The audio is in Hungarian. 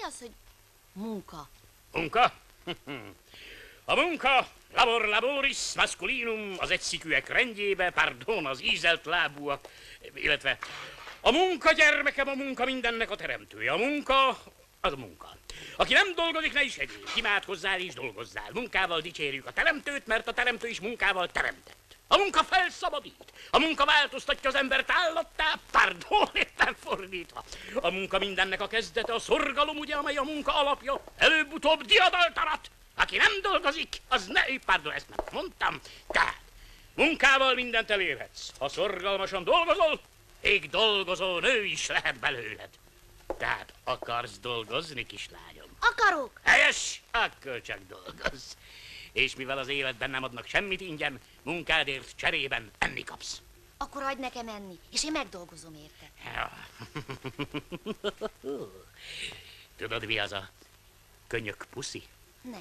mi az, hogy munka? Munka? A munka, labor laboris, masculinum, az egyszikűek rendjébe, pardon, az ízelt lábúak, illetve a munka, gyermekem, a munka mindennek a teremtője. A munka, az a munka. Aki nem dolgozik, ne is egyéb. Imádkozzál és dolgozzál. Munkával dicsérjük a teremtőt, mert a teremtő is munkával teremtett. A munka felszabadít. A munka változtatja az embert állattá, pardon, éppen fordítva. A munka mindennek a kezdete, a szorgalom, ugye, amely a munka alapja, előbb-utóbb diadaltarat. Aki nem dolgozik, az ne... Pardon, ezt nem mondtam. Tehát munkával mindent elérhetsz. Ha szorgalmasan dolgozol, még dolgozó nő is lehet belőled. Tehát akarsz dolgozni, kislányom? Akarok! Helyes, akkor csak dolgozz. És mivel az életben nem adnak semmit ingyen, munkádért cserében enni kapsz. Akkor adj nekem enni, és én megdolgozom érte. Ja. Tudod, mi az a könyök puszi? Nem.